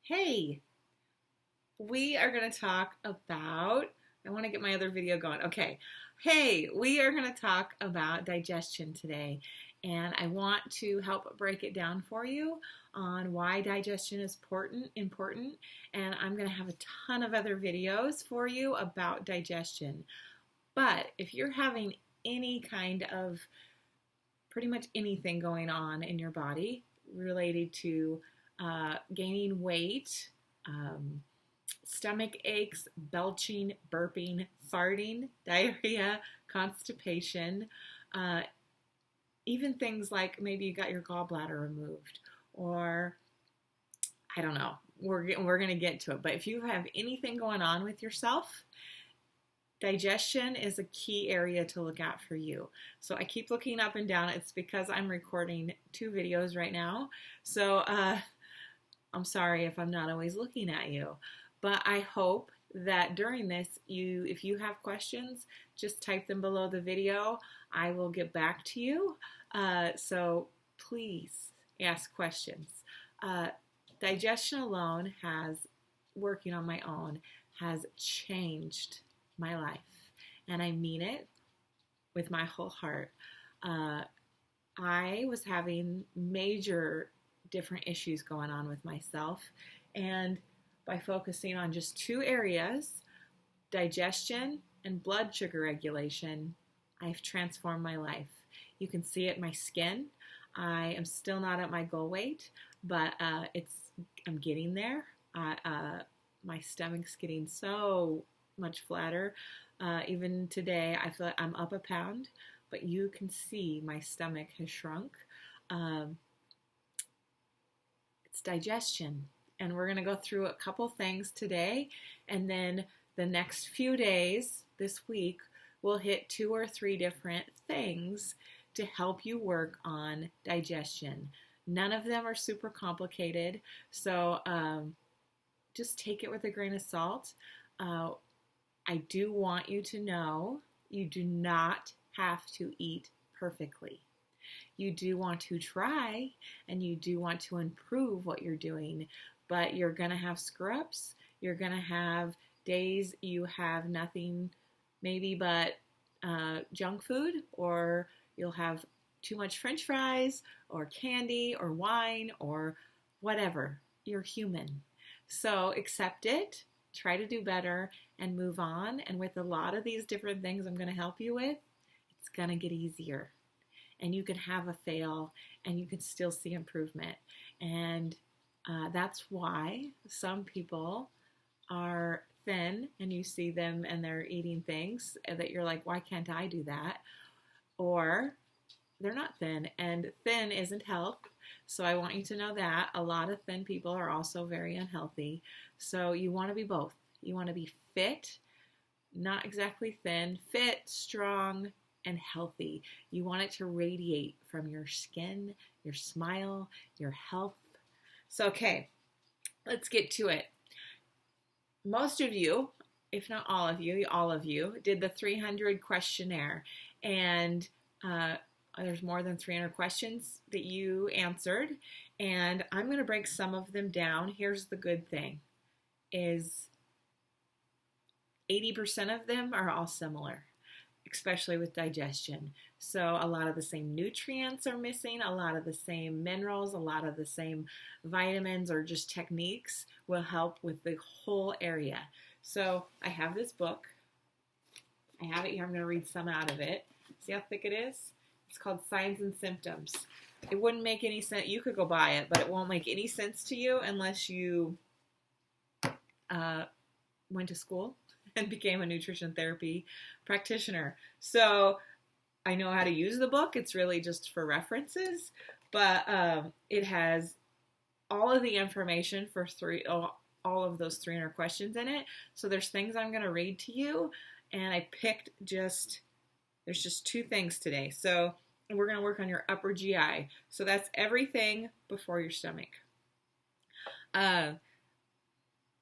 Hey, we are going to talk about, I want to get my other video going. Okay. Hey, we are going to talk about digestion today. And I want to help break it down for you on why digestion is important. And I'm going to have a ton of other videos for you about digestion. But if you're having any kind of pretty much anything going on in your body related to gaining weight, stomach aches, belching, burping, farting, diarrhea, constipation, even things like maybe you got your gallbladder removed, or I don't know. We're going to get to it. But if you have anything going on with yourself, digestion is a key area to look at for you. So I keep looking up and down. It's because I'm recording 2 videos right now. So I'm sorry if I'm not always looking at you. But I hope that during this, if you have questions, just type them below the video. I will get back to you. So please ask questions. Digestion alone working on my own, has changed my life. And I mean it with my whole heart. I was having major different issues going on with myself. And by focusing on just 2 areas, digestion and blood sugar regulation, I've transformed my life. You can see it in my skin. I am still not at my goal weight, but I'm getting there. My stomach's getting so much flatter. Even today, I feel like I'm up a pound, but you can see my stomach has shrunk. It's digestion. And we're going to go through a couple things today, and then the next few days this week, we'll hit 2 or 3 different things to help you work on digestion. None of them are super complicated, so just take it with a grain of salt. I do want you to know you do not have to eat perfectly. You do want to try, and you do want to improve what you're doing, but you're going to have screw-ups. You're going to have days you have nothing maybe but junk food, or you'll have too much French fries or candy or wine or whatever. You're human. So accept it, try to do better, and move on. And with a lot of these different things I'm going to help you with, it's going to get easier. And you can have a fail, and you can still see improvement. And that's why some people are thin, and you see them and they're eating things that you're like, why can't I do that? Or they're not thin, and thin isn't health. So I want you to know that a lot of thin people are also very unhealthy. So you want to be both. You want to be fit, not exactly thin, fit, strong, and healthy. You want it to radiate from your skin, your smile, your health. So, okay, let's get to it. Most of you, if not all of you, did the 300 questionnaire, and there's more than 300 questions that you answered, and I'm going to break some of them down. Here's the good thing, is 80% of them are all similar, especially with digestion. So a lot of the same nutrients are missing, a lot of the same minerals, a lot of the same vitamins, or just techniques will help with the whole area. So I have this book. I have it here. I'm going to read some out of it. See how thick it is? It's called Signs and Symptoms. It wouldn't make any sense. You could go buy it, but it won't make any sense to you unless you went to school and became a nutrition therapy practitioner. So I know how to use the book. It's really just for references, but it has all of the information for all of those 300 questions in it. So there's things I'm going to read to you, and I picked there's just 2 things today. So we're going to work on your upper GI. So that's everything before your stomach, and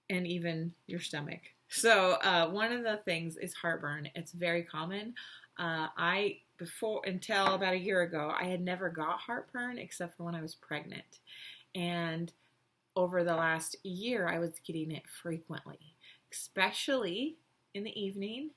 even your stomach. So one of the things is heartburn. It's very common. Until about a year ago, I had never got heartburn except for when I was pregnant. And over the last year, I was getting it frequently, especially in the evening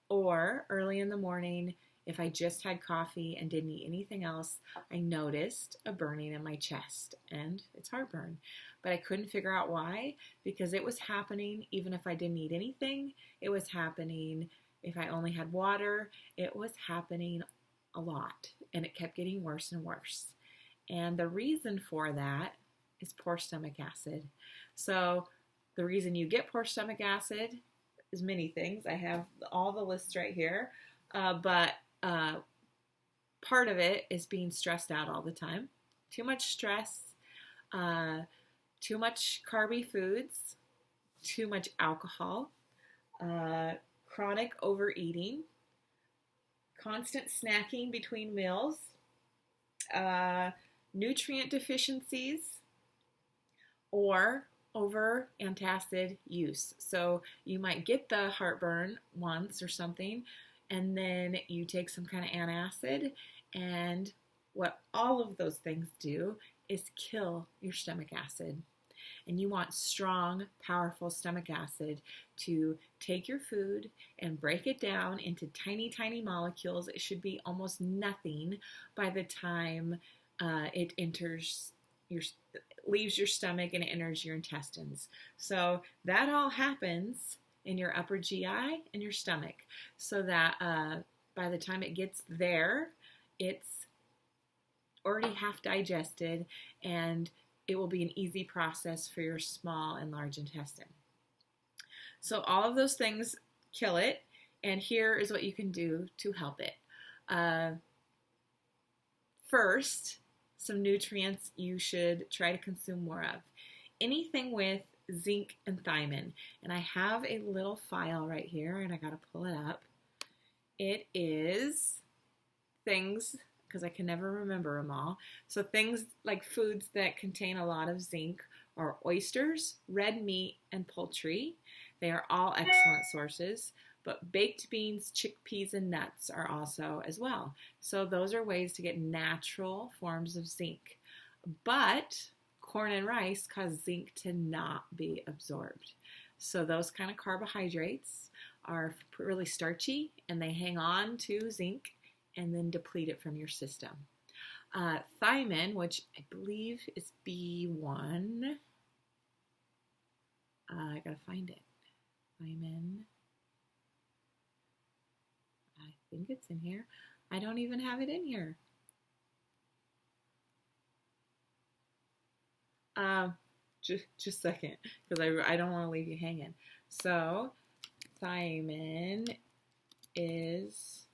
or early in the morning. If I just had coffee and didn't eat anything else, I noticed a burning in my chest, and it's heartburn. But I couldn't figure out why, because it was happening even if I didn't eat anything. It was happening if I only had water. It was happening a lot, and it kept getting worse and worse. And the reason for that is poor stomach acid. So the reason you get poor stomach acid is many things. I have all the lists right here, but part of it is being stressed out all the time. Too much stress, too much carby foods, too much alcohol, chronic overeating, constant snacking between meals, nutrient deficiencies, or over antacid use. So you might get the heartburn once or something, and then you take some kind of antacid, and what all of those things do is kill your stomach acid. And you want strong, powerful stomach acid to take your food and break it down into tiny, tiny molecules. It should be almost nothing by the time it leaves your stomach and enters your intestines. So that all happens in your upper GI and your stomach, so that by the time it gets there, it's already half digested, and it will be an easy process for your small and large intestine. So all of those things kill it, and here is what you can do to help it. First, some nutrients you should try to consume more of. Anything with zinc and thiamine. And I have a little file right here, and I got to pull it up. It is things, because I can never remember them all. So things like foods that contain a lot of zinc are oysters, red meat, and poultry. They are all excellent sources, but baked beans, chickpeas, and nuts are also as well. So those are ways to get natural forms of zinc. But corn and rice cause zinc to not be absorbed. So those kind of carbohydrates are really starchy, and they hang on to zinc and then deplete it from your system. Thiamine, which I believe is B1. I gotta find it. Thiamine. I think it's in here. I don't even have it in here. Just a second, because I don't want to leave you hanging. So, thiamine is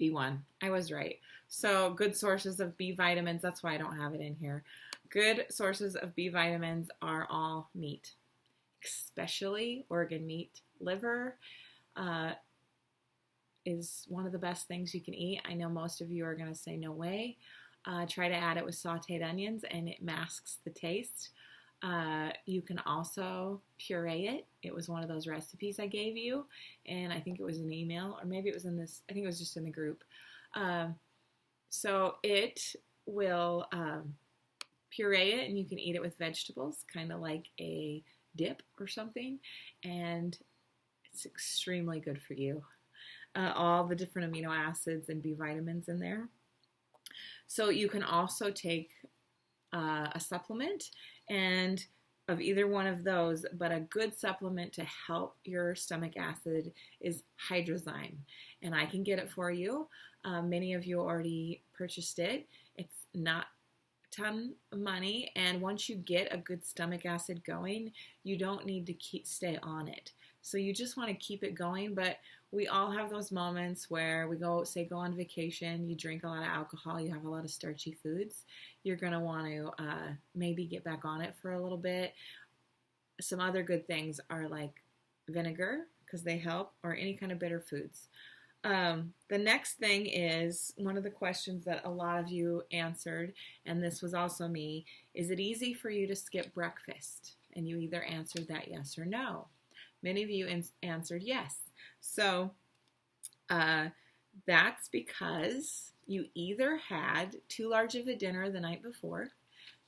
B1. I was right. So, good sources of B vitamins, that's why I don't have it in here. Good sources of B vitamins are all meat, especially organ meat. Liver is one of the best things you can eat. I know most of you are going to say no way. Try to add it with sauteed onions, and it masks the taste. You can also puree it. It was one of those recipes I gave you, and I think it was an email, or maybe it was in this, I think it was just in the group. So it will puree it, and you can eat it with vegetables, kind of like a dip or something, and it's extremely good for you. All the different amino acids and B vitamins in there. So you can also take a supplement and of either one of those, but a good supplement to help your stomach acid is Hydrozyme, and I can get it for you. Many of you already purchased it. It's not a ton of money, and once you get a good stomach acid going, you don't need to stay on it. So you just want to keep it going, but we all have those moments where we go on vacation, you drink a lot of alcohol, you have a lot of starchy foods. You're going to want to maybe get back on it for a little bit. Some other good things are like vinegar, because they help, or any kind of bitter foods. The next thing is one of the questions that a lot of you answered, and this was also me, is it easy for you to skip breakfast? And you either answered that yes or no. Many of you answered yes. So that's because you either had too large of a dinner the night before,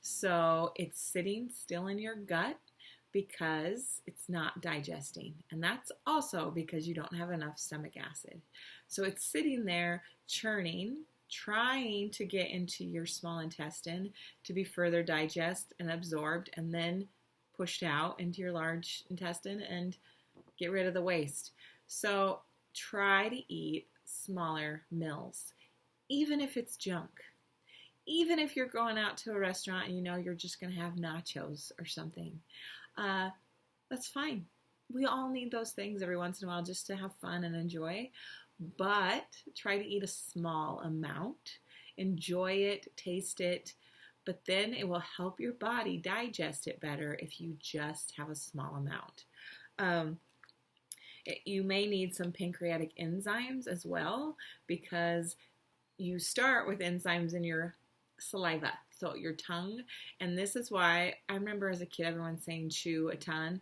so it's sitting still in your gut because it's not digesting. And that's also because you don't have enough stomach acid. So it's sitting there churning, trying to get into your small intestine to be further digested and absorbed and then pushed out into your large intestine and get rid of the waste. So try to eat smaller meals, even if it's junk. Even if you're going out to a restaurant and you know you're just going to have nachos or something, that's fine. We all need those things every once in a while just to have fun and enjoy. But try to eat a small amount. Enjoy it, taste it, but then it will help your body digest it better if you just have a small amount. You may need some pancreatic enzymes as well, because you start with enzymes in your saliva, so your tongue. And this is why I remember as a kid everyone saying chew a ton,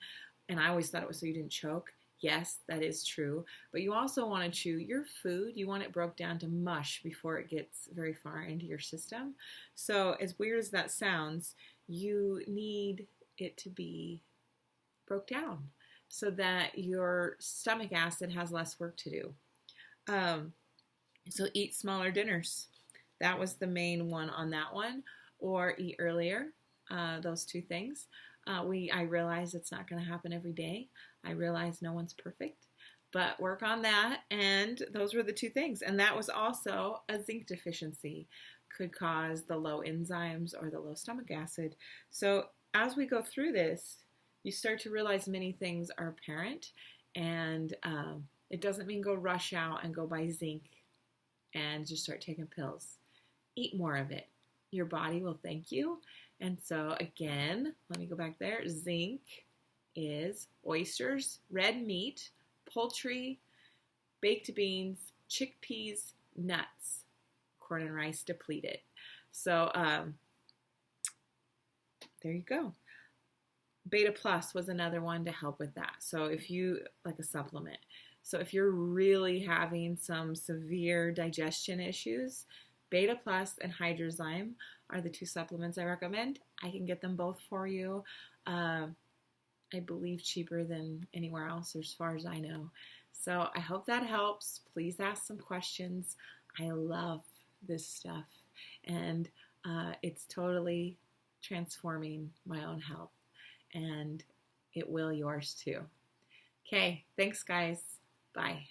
and I always thought it was so you didn't choke. Yes, that is true, but you also want to chew your food. You want it broke down to mush before it gets very far into your system. So as weird as that sounds, you need it to be broke down so that your stomach acid has less work to do. So eat smaller dinners. That was the main one on that one. Or eat earlier, those two things. I realize it's not going to happen every day. I realize no one's perfect, but work on that. And those were the two things. And that was also a zinc deficiency could cause the low enzymes or the low stomach acid. So as we go through this, you start to realize many things are apparent, and it doesn't mean go rush out and go buy zinc and just start taking pills. Eat more of it. Your body will thank you. And so again, let me go back there. Zinc is oysters, red meat, poultry, baked beans, chickpeas, nuts, corn and rice depleted. So there you go. Beta Plus was another one to help with that. So if you, like a supplement. So if you're really having some severe digestion issues, Beta Plus and Hydrozyme are the two supplements I recommend. I can get them both for you. I believe cheaper than anywhere else as far as I know. So I hope that helps. Please ask some questions. I love this stuff, and it's totally transforming my own health, and it will yours too. Okay, thanks guys. Bye.